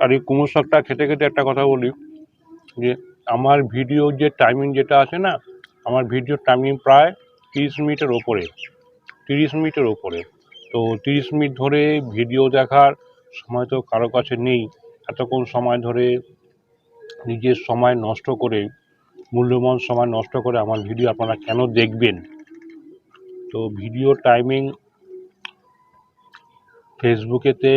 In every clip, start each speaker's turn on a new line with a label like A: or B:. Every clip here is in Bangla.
A: আর এই কুমড়ো শাকটা খেতে খেতে একটা কথা বলি যে আমার ভিডিও যে টাইমিং যেটা আছে না, আমার ভিডিও টাইমিং প্রায় 30 মিনিটের ওপরে, 30 মিনিটের ওপরে। তো 30 মিনিট ধরে ভিডিও দেখার সময় তো কারো কাছে নেই। এতক্ষণ সময় ধরে নিজের সময় নষ্ট করে, মূল্যবান সময় নষ্ট করে আমার ভিডিও আপনারা কেন দেখবেন? তো ভিডিও টাইমিং ফেসবুকেতে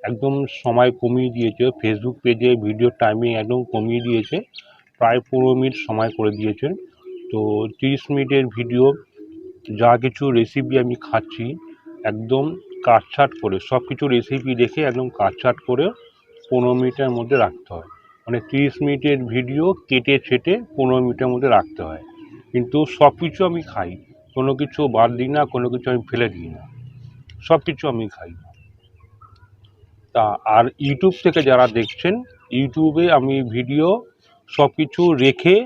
A: একদম সময় কমিয়ে দিয়েছে, ফেসবুক পেজে ভিডিও টাইমিং একদম কমিয়ে দিয়েছে, প্রায় 15 মিনিট সময় করে দিয়েছেন। তো 30 মিনিটের ভিডিও, যা কিছু রেসিপি আমি খাচ্ছি একদম কাটছাট করে, সব কিছু রেসিপি দেখে একদম কাটছাট করে 15 মিনিটের মধ্যে রাখতে হয়। মানে 30 মিনিটের ভিডিও কেটে ছেটে 15 মিনিটের মধ্যে রাখতে হয়। কিন্তু সব কিছু আমি খাই, কোনো কিছু বাদ দিই না, কোনো কিছু আমি ফেলে দিই না, সব কিছু আমি খাই। তা আর ইউটিউব থেকে যারা দেখছেন, ইউটিউবে আমি ভিডিও সব কিছু রেখে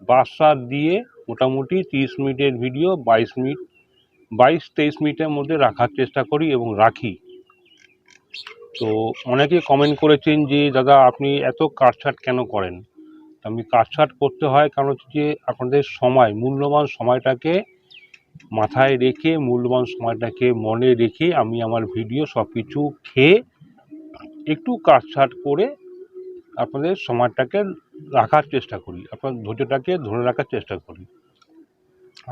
A: বাসার দিয়ে মোটামুটি 30 মিনিটের ভিডিও 22 মিনিট, 22-23 মিনিটের মধ্যে রাখার চেষ্টা করি এবং রাখি। তো অনেকে কমেন্ট করেছেন যে দাদা আপনি এত কাটছাট কেন করেন? আমি কাটছাট করতে হয় কারণ হচ্ছে যে আপনাদের সময়, মূল্যবান সময়টাকে মাথায় রেখে, মূল্যবান সময়টাকে মনে রেখে আমি আমার ভিডিও সব কিছু খেয়ে একটু কাটছাট করে আপনাদের সময়টাকে রাখার চেষ্টা করি, আপনার ধৈর্যটাকে ধরে রাখার চেষ্টা করি।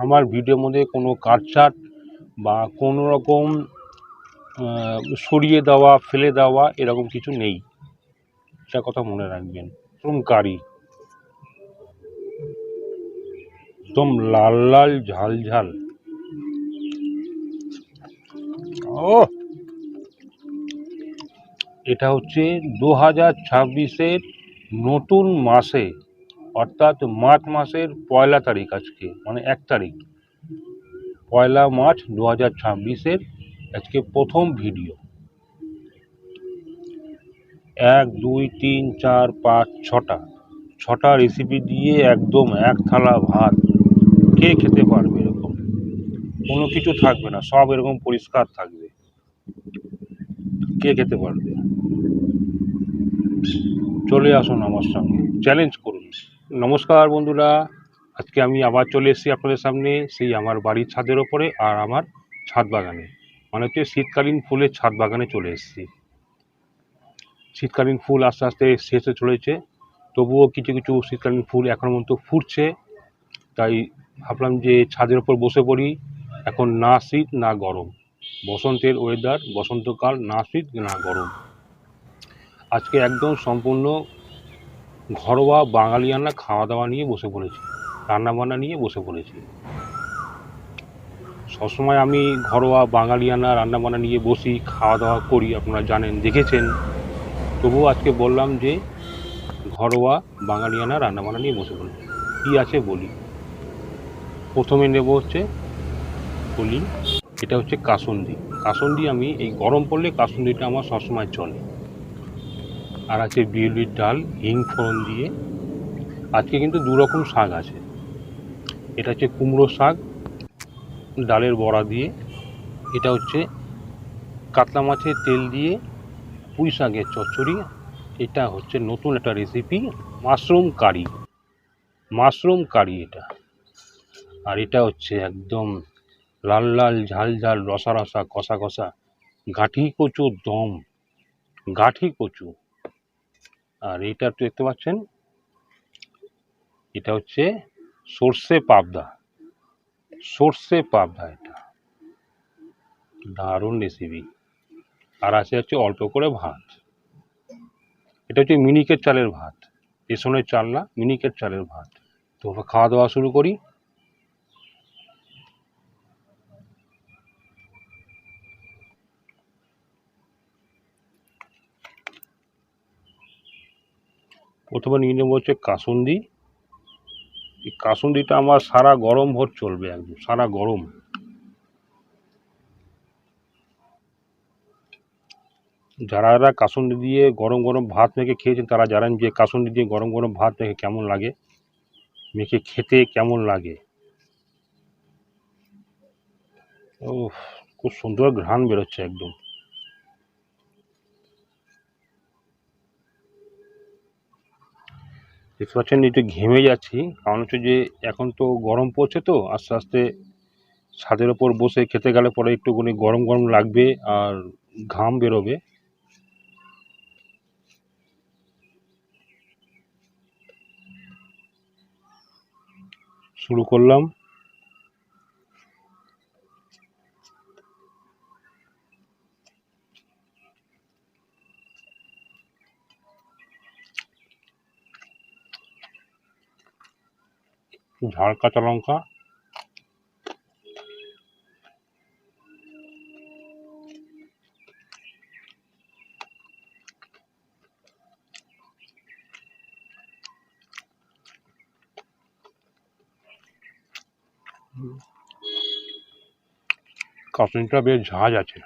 A: আমার ভিডিওর মধ্যে কোনো কাটছাট বা কোনো রকম সরিয়ে দেওয়া, ফেলে দেওয়া এরকম কিছু নেই, এটা কথা মনে রাখবেন। একদম কারি, একদম লাল লাল ঝাল ঝাল। ও, এটা হচ্ছে 2026-এর নতুন মাসে, অর্থাৎ মার্চ মাসের 1 তারিখ, আজকে মানে 1 তারিখ, 1 মার্চ 2026-এর আজকে প্রথম ভিডিও। 1 2 3 4 5 6টা রেসিপি দিয়ে একদম এক থালা ভাত। কে খেতে পারবে এরকম? কোনো কিছু থাকবে না, সব এরকম পরিষ্কার থাকবে, কে খেতে পারবে? চলে আসুন আমার সঙ্গে, চ্যালেঞ্জ করুন। নমস্কার বন্ধুরা, আজকে আমি আবার চলে এসেছি আপনাদের সামনে, সেই আমার বাড়ির ছাদের ওপরে আর আমার ছাদ বাগানে, মানে হচ্ছে শীতকালীন ফুলের ছাদ বাগানে চলে এসেছি। শীতকালীন ফুল আস্তে আস্তে শেষে চলেছে, তবুও কিছু কিছু শীতকালীন ফুল এখনো পর্যন্ত ফুটছে। তাই ভাবলাম যে ছাদের ওপর বসে পড়ি। এখন না শীত না গরম, বসন্তের ওয়েদার, বসন্তকাল, না শীত না গরম। আজকে একদম সম্পূর্ণ ঘরোয়া বাঙালিয়ানা খাওয়া দাওয়া নিয়ে বসে পড়েছি, রান্নাবান্না নিয়ে বসে পড়েছি। সবসময় আমি ঘরোয়া বাঙালিয়ানা রান্নাবান্না নিয়ে বসি, খাওয়া দাওয়া করি, আপনারা জানেন, দেখেছেন। তবুও আজকে বললাম যে ঘরোয়া বাঙালিয়ানা রান্নাবান্না নিয়ে বসে পড়েছি। কী আছে বলি। প্রথমে নেব হচ্ছে, বলি, এটা হচ্ছে কাসুন্দি। কাসুন্দি আমি এই গরম পড়লে কাসুন্দিটা আমার সবসময় চলে। আর আছে বিউলির ডাল, হিং ফোড়ন দিয়ে। আজকে কিন্তু দু রকম শাক আছে, এটা হচ্ছে কুমড়ো শাক ডালের বড়া দিয়ে, এটা হচ্ছে কাতলা মাছের তেল দিয়ে পুঁই শাকের চচ্চড়ি, এটা হচ্ছে নতুন একটা রেসিপি, মাশরুম কারি, মাশরুম কারি এটা। আর এটা হচ্ছে একদম লাল লাল ঝাল ঝাল রসা রসা কষা কষা গাঁঠি কচু দম, গাঁঠি কচু। আর এটা তো দেখতে পাচ্ছেন, এটা হচ্ছে সর্ষে পাবদা, সর্ষে পাবদা, এটা দারুণ রেসিপি। আর আছে হচ্ছে অল্প করে ভাত, এটা হচ্ছে মিনিকেট চালের ভাত, রেশনের চাল না, মিনিকেট চালের ভাত। তো খাওয়া দাওয়া শুরু করি। প্রথমে নিয়ে নেবো হচ্ছে কাসুন্দি। এই কাসুন্দিটা আমার সারা গরম ভর চলবে, একদম সারা গরম। যারা কাসুন্দি দিয়ে গরম গরম ভাত মেখে খেয়েছেন তারা জানেন যে কাসুন্দি দিয়ে গরম গরম ভাত মেখে কেমন লাগে, মেখে খেতে কেমন লাগে। ও, খুব সুন্দর ঘ্রাণ বেরোচ্ছে একদম। দেখতে পাচ্ছেন একটু ঘেমে যাচ্ছি, কারণ হচ্ছে যে এখন তো গরম পড়ছে, তো আস্তে আস্তে ছাদের ওপর বসে খেতে গেলে পরে একটুখানি গরম গরম লাগবে আর ঘাম বেরোবে। শুরু করলাম। ঝাল কাঁচা লঙ্কা, কাঁচুনিটা বেশ ঝাঁজ আছে।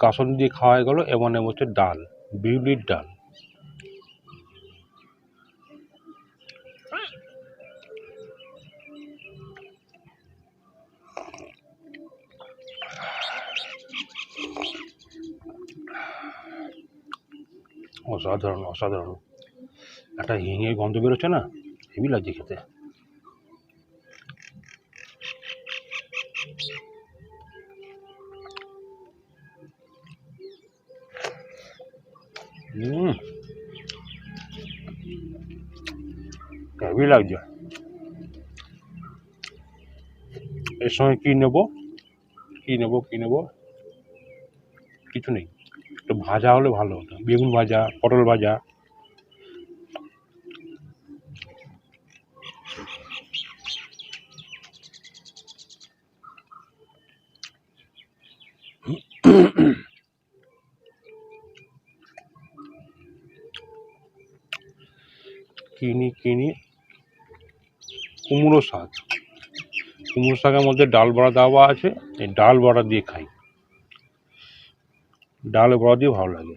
A: কাসুন দিয়ে খাওয়া হয়ে গেল, এবার নেব হচ্ছে ডাল, বিউলির ডাল। অসাধারণ অসাধারণ, একটা হিঙের গন্ধ বেরোচ্ছে না, হেবি লাগছে খেতে। হেবি লাগছে। এর সঙ্গে কি নেব, কি নেব, কি নেব, কিছু নেই। একটু ভাজা হলে ভালো হতো, বেগুন ভাজা, পটল ভাজা। কিনি কুমড়ো শাক। কুমড়ো শাকের মধ্যে ডাল বড়া দেওয়া আছে, এই ডাল বড়া দিয়ে খাই। ডাল বড়া দিয়ে ভালো লাগে।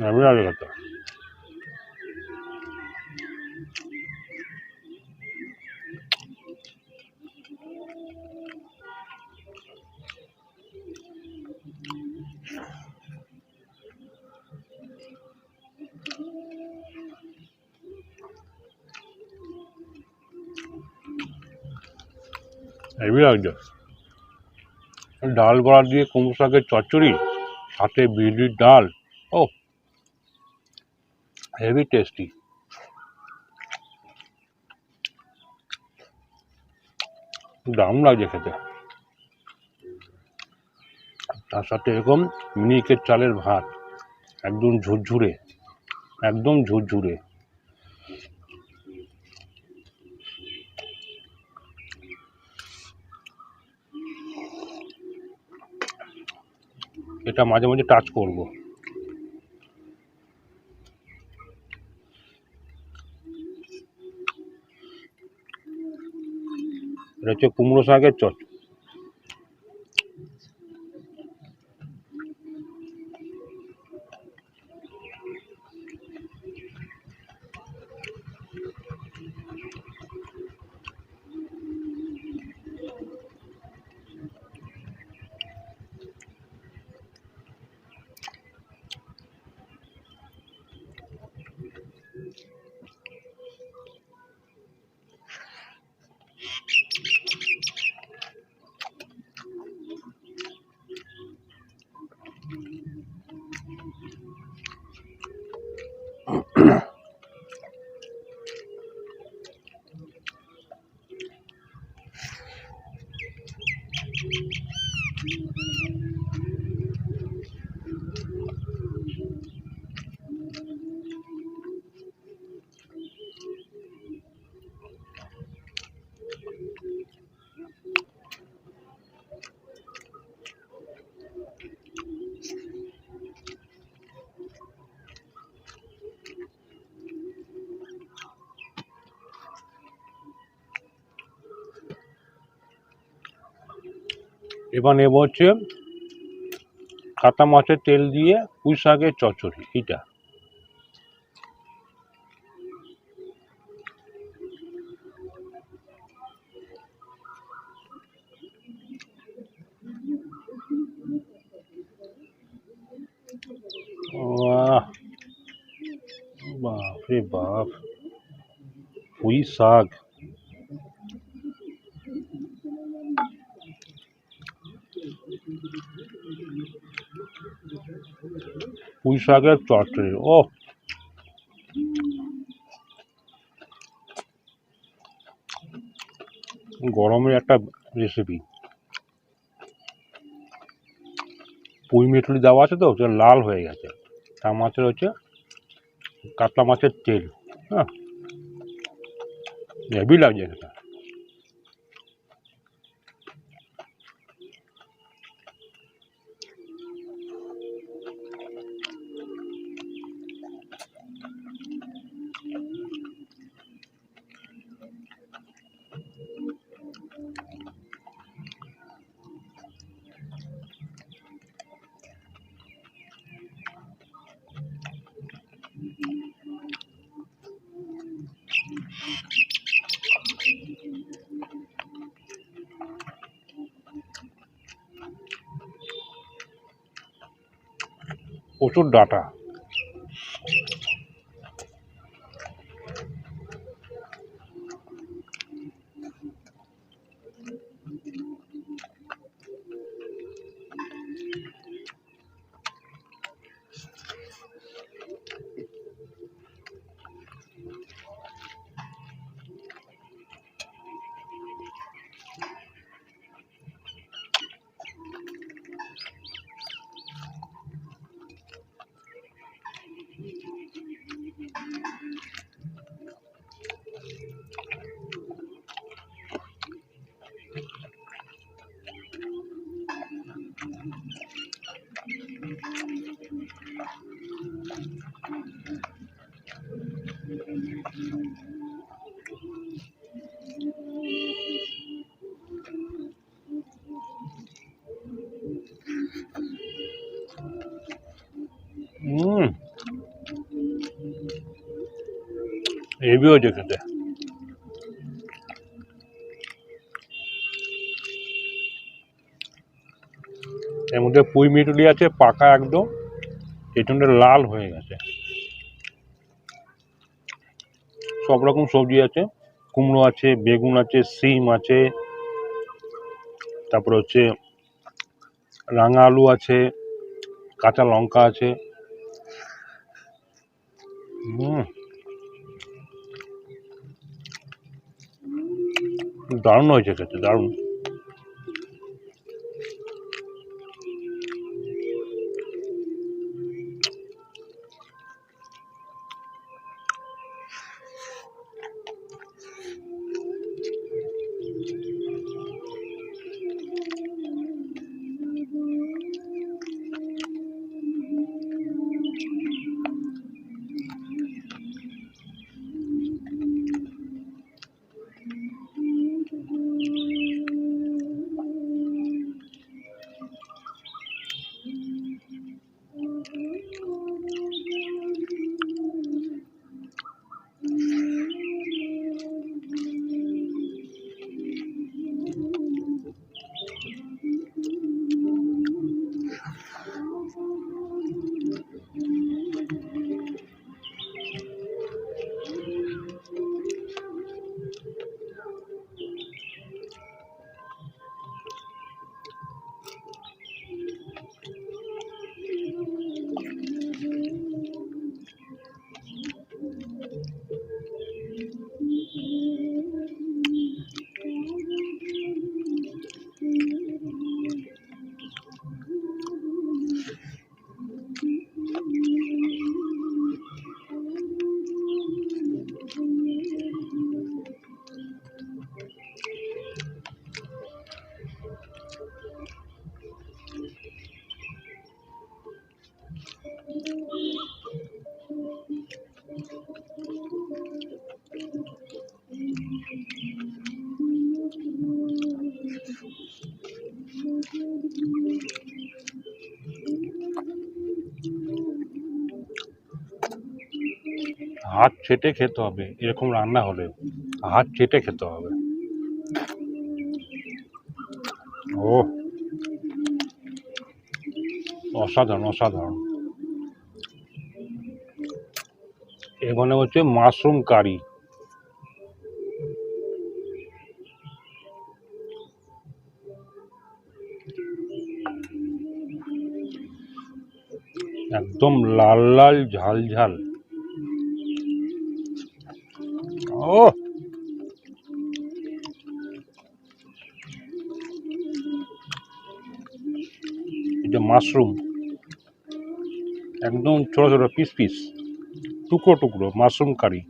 A: আমি লাগে কথা। হেবি লাগছে। ডাল বড়া দিয়ে কুমড়ো শাকের চচ্চড়ি, সাথে বিউলির ডাল, ও হেভি টেস্টি। দারুণ লাগছে খেতে। তার সাথে এরকম মিনিকেট চালের ভাত, একদম ঝুরঝুরে, একদম ঝুরঝুরে। এটা মাঝে মাঝে টাচ করব। এটা হচ্ছে কুমড়ো শাকের চচ্চড়ি। এবার নেব হচ্ছে কাটা মাছের তেল দিয়ে পুঁই শাকের চচ্চড়ি। এইটা বাহ, বাপ রে বাপ, পুঁই শাক, পুঁই শাকের চচ্চড়ি। ও গরমের একটা রেসিপি। পুঁই মেটলি দেওয়া আছে তো লাল হয়ে গেছে। তার মাছের হচ্ছে কাতলা মাছের তেল। হ্যাঁ, হেভি লাগছে খেতে। প্রচুর ডাটা। হেভি হয়েছে খেতে। এর মধ্যে পুঁই মিটুলি আছে পাকা একদম, পেছনটা লাল হয়ে গেছে। সব রকম সবজি আছে, কুমড়ো আছে, বেগুন আছে, সিম আছে, তারপর হচ্ছে রাঙা আলু আছে, কাঁচা লঙ্কা আছে। দারুণ হয়েছে খেতে, দারুণ। হাত চেটে খেতে হবে, এরকম রান্না হলে হাত চেটে খেতে হবে। ও অসাধারণ অসাধারণ। এখানে হচ্ছে মাশরুম কারি, একদম লাল লাল ঝাল ঝাল। ও এটা মাশরুম, একদম ছোট ছোট পিস পিস, টুকরো টুকরো মাশরুম কারি।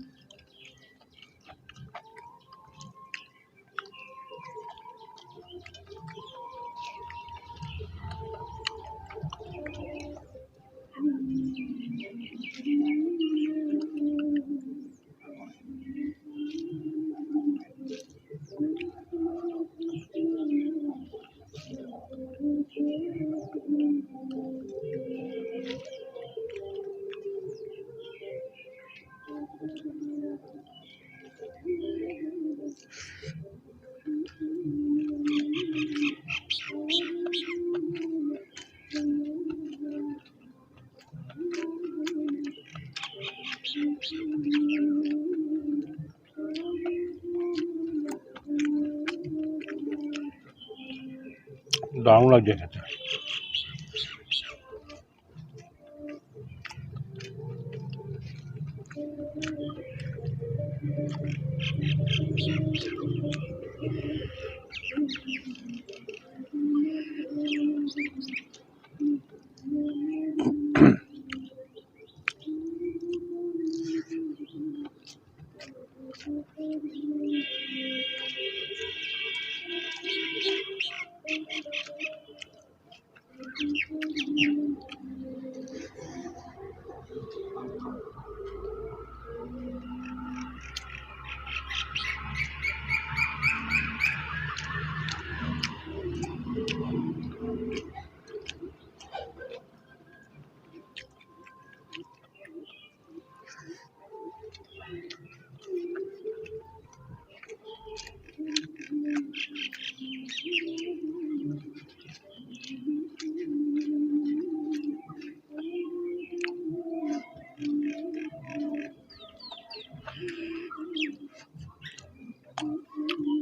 A: দারুণ লাগছে খেতে।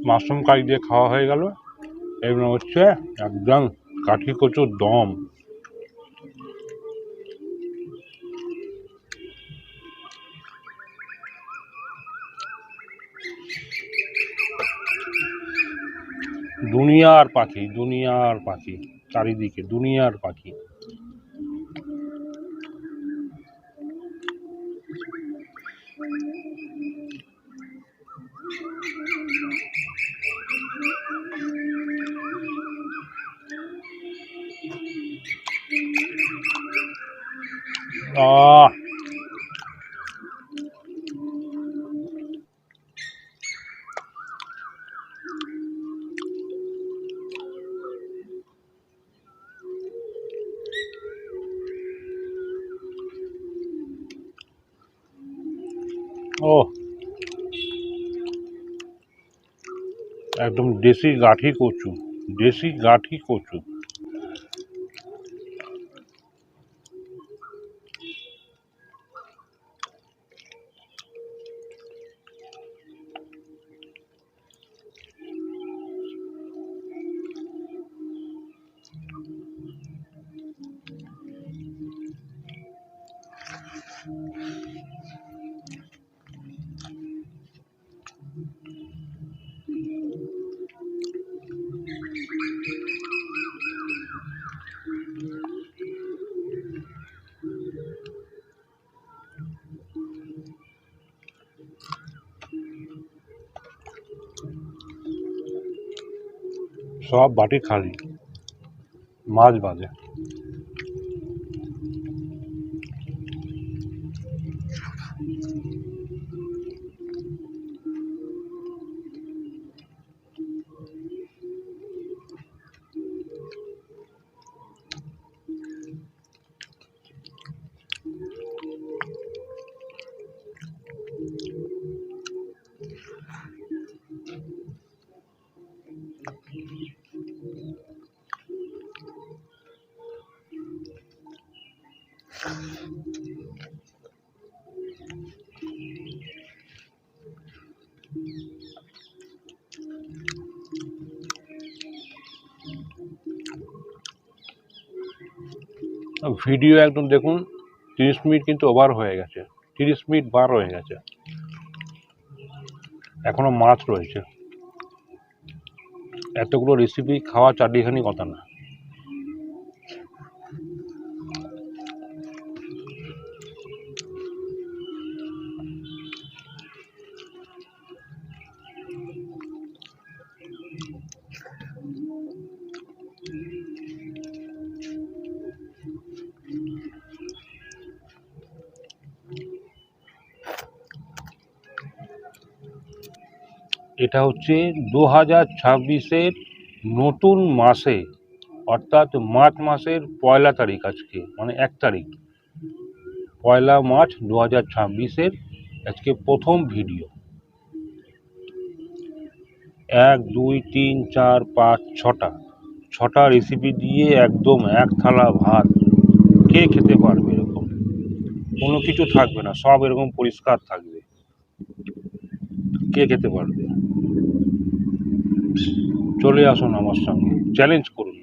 A: মাশরুম কারি দিয়ে খাওয়া হয়ে গেল। এবার হচ্ছে একদম কাঠি কচুর দম। দুনিয়ার পাখি, দুনিয়ার পাখি, চারিদিকে দুনিয়ার পাখি। আহ ও একদম দেশি গাঠি কচু, দেশি গাঠি কচু। সব বাটি খালি, মাছ বাজে। ভিডিও একদম দেখুন 30 মিনিট কিন্তু ওভার হয়ে গেছে, 30 মিনিট বার হয়ে গেছে, এখনো মাছ রয়েছে। এতগুলো রেসিপি খাওয়া চারটিখানি কথা না। এটা হচ্ছে 2026-এর নতুন মাসে, অর্থাৎ মার্চ মাসের 1 তারিখ, আজকে মানে 1 তারিখ, 1 মার্চ 2026-এর আজকে প্রথম ভিডিও। 1 2 3 4 5 6টা রেসিপি দিয়ে একদম 1 থালা ভাত। কে খেতে পারবে এরকম? কোনো কিছু থাকবে না, সব এরকম পরিষ্কার থাকবে। কে খেতে পারবে? চলে আসুন আমার সঙ্গে, চ্যালেঞ্জ করুন।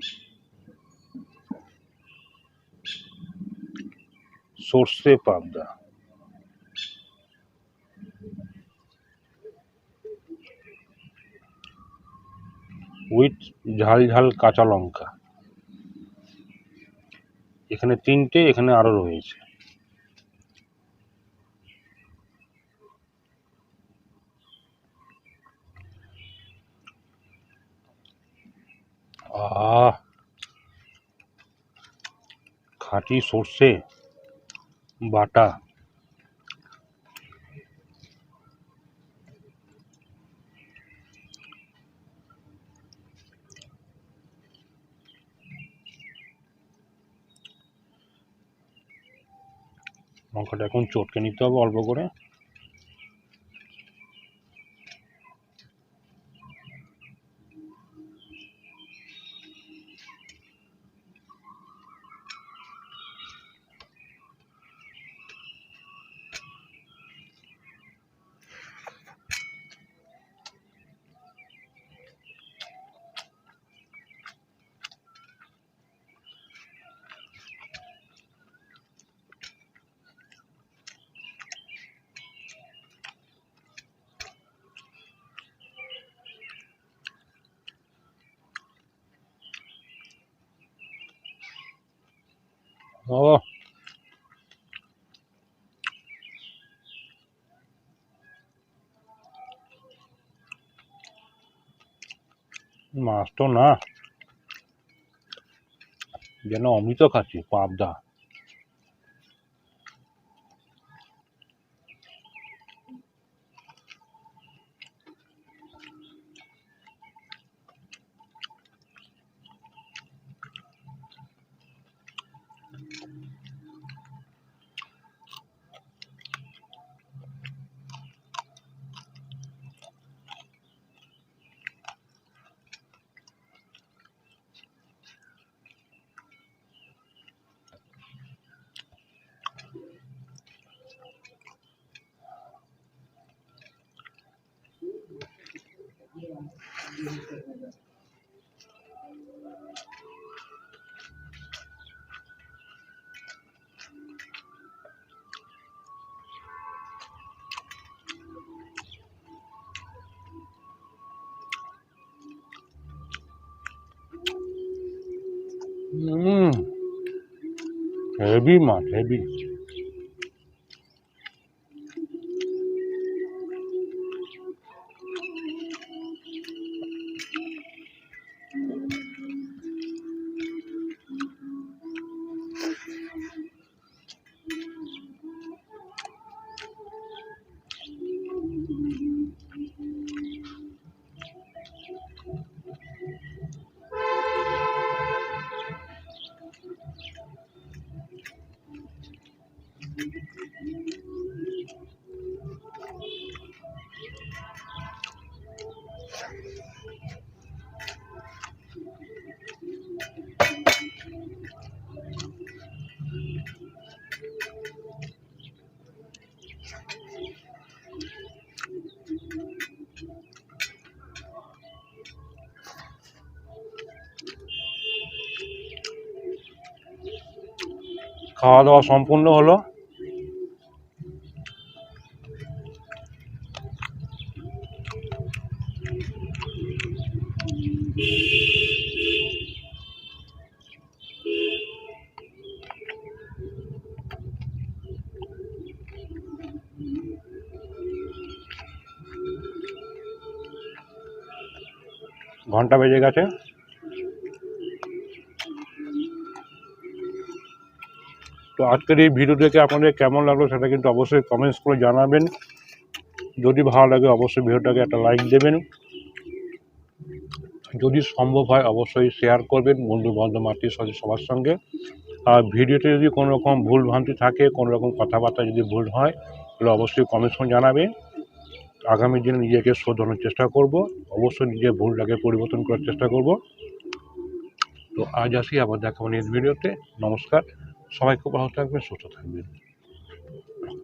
A: সর্ষে পাবদা উইথ ঝাল ঝাল কাঁচা লঙ্কা। এখানে 3টে, এখানে আরো রয়েছে। আহ, খাঁটি সর্ষে বাটা। লঙ্কাটা এখন চটকে নিতে হবে অল্প করে। ও, মাছ তো না, যেন অমৃত খাচ্ছি, পাবদা। হেভি মাছ, হেভি। খাওয়া দাওয়া সম্পূর্ণ হলো। ঘন্টা বেজে গেছে। তো আজকের এই ভিডিও থেকে আপনাদের কেমন লাগলো সেটা কিন্তু অবশ্যই কমেন্টস করে জানাবেন। যদি ভালো লাগে অবশ্যই ভিডিওটাকে একটা লাইক দেবেন। যদি সম্ভব হয় অবশ্যই শেয়ার করবেন বন্ধু বান্ধব আত্মীয় স্বজন সবার সঙ্গে। আর ভিডিওতে যদি কোনো রকম ভুল ভ্রান্তি থাকে, কোনো রকম কথাবার্তা যদি ভুল হয় তাহলে অবশ্যই কমেন্টস করে জানাবেন। আগামী দিনে নিজেকে শোধরানোর চেষ্টা করব, অবশ্যই নিজের ভুলটাকে পরিবর্তন করার চেষ্টা করব। তো আজ আসি, আবার দেখা হবে নেক্সট ভিডিওতে। নমস্কার, সবাই খুব ভালো থাকবেন, সুস্থ থাকবেন।